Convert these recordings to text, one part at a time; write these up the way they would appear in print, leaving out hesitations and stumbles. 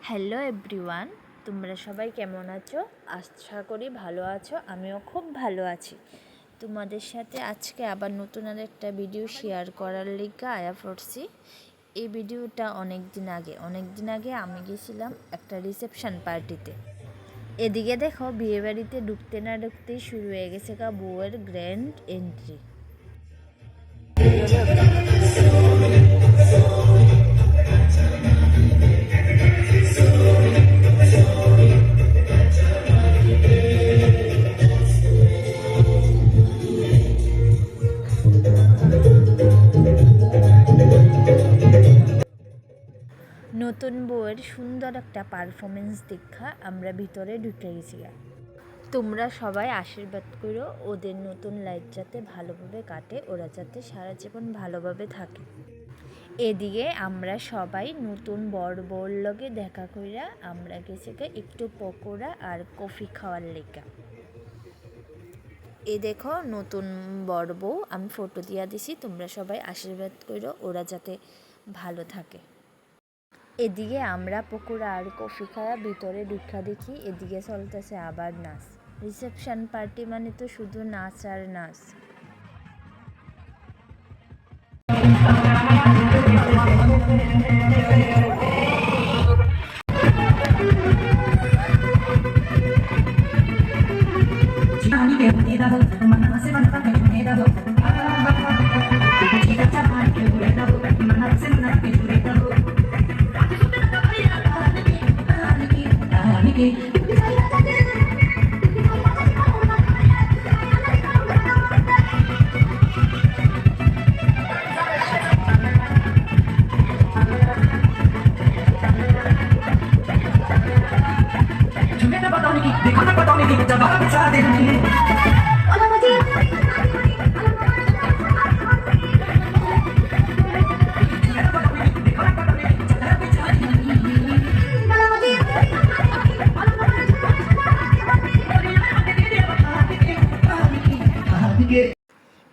Hello everyone, তোমরা সবাই কেমন আছো? আশা করি ভালো আছো। আমিও খুব ভালো আছি। তোমাদের সাথে আজকে আবার নতুন আর একটা ভিডিও শেয়ার করার লিগে আয়া পড়ছি। এই ভিডিওটা অনেক দিন আগে আমি গেছিলাম একটা রিসেপশন পার্টিতে। এদিকে দেখো, বিয়েবাড়িতে ঢুকতে না ঢুকতেই শুরু হয়ে গেছে বউয়ের গ্র্যান্ড এন্ট্রি। নতুন বউয়ের সুন্দর একটা পারফরমেন্স দেখা আমরা ভিতরে ঢুকে গেছি। তোমরা সবাই আশীর্বাদ করো ওদের নতুন লাইফ যাতে ভালোভাবে কাটে, ওরা যাতে সারা জীবন ভালোভাবে থাকে। এদিকে আমরা সবাই নতুন বউর লগে দেখা কইরা আমরা গেছি একটু পকোড়া আর কফি খাওয়ার লেগা। এ দেখো নতুন বউ, আমি ফটো দিয়া দিছি। তোমরা সবাই আশীর্বাদ করো ওরা যাতে ভালো থাকে। এদিকে আমরা পকোড়া আর কফি খাওয়া ভিতরে ঢুকা দেখি, এদিকে চলতেছে আবার নাচ। রিসেপশন পার্টি মানে তো শুধু নাচ আর নাচ।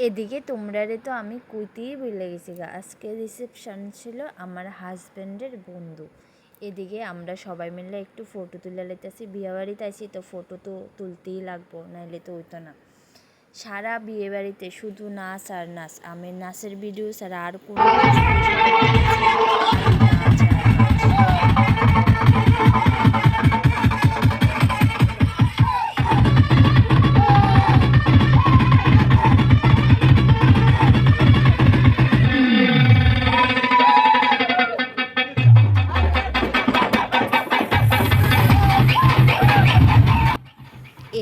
এদিকে তোমরারে তো আমি কইতেই ভুলে গেছি আজকে রিসেপশন ছিল আমার হাজব্যান্ডের বন্ধু। এদিকে আমরা সবাই মিলে একটু ফটো তুলে লেতেছি। বিয়েবাড়িতে আইছি তো ফটো তো তুলতেই লাগবো, নাইলে তো হইতো না। সারা বিয়েবাড়িতে শুধু নাচ আর নাচ। আমি নাচের ভিডিও ছাড়া আর কোনো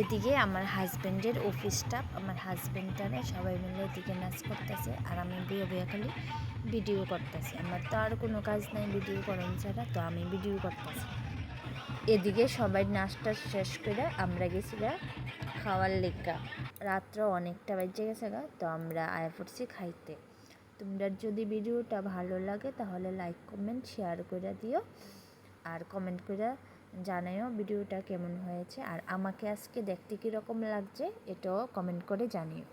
এদিকে আমার হাজব্যান্ডের অফিস স্টাফ, আমার হাজব্যান্ডটারে সবাই মিলে এদিকে নাচ করতেছে আর আমি বইয়া খালি ভিডিও করতেছি। আমার তো আর কোনো কাজ নাই ভিডিও করানো ছাড়া, তো আমি ভিডিও করতেছি। এদিকে সবাই নাচটা শেষ করে আমরা গেছিলাম খাওয়ার লেগা। রাত্র অনেকটা বেজে গেছে তো আমরা আয়া পড়ছি খাইতে। তোমরা যদি ভিডিওটা ভালো লাগে তাহলে লাইক কমেন্ট শেয়ার করে দিও, আর কমেন্ট করে জানাইও ভিডিওটা কেমন হয়েছে, আর আমাকে আজকে দেখতে কীরকম লাগছে এটাও কমেন্ট করে জানিও।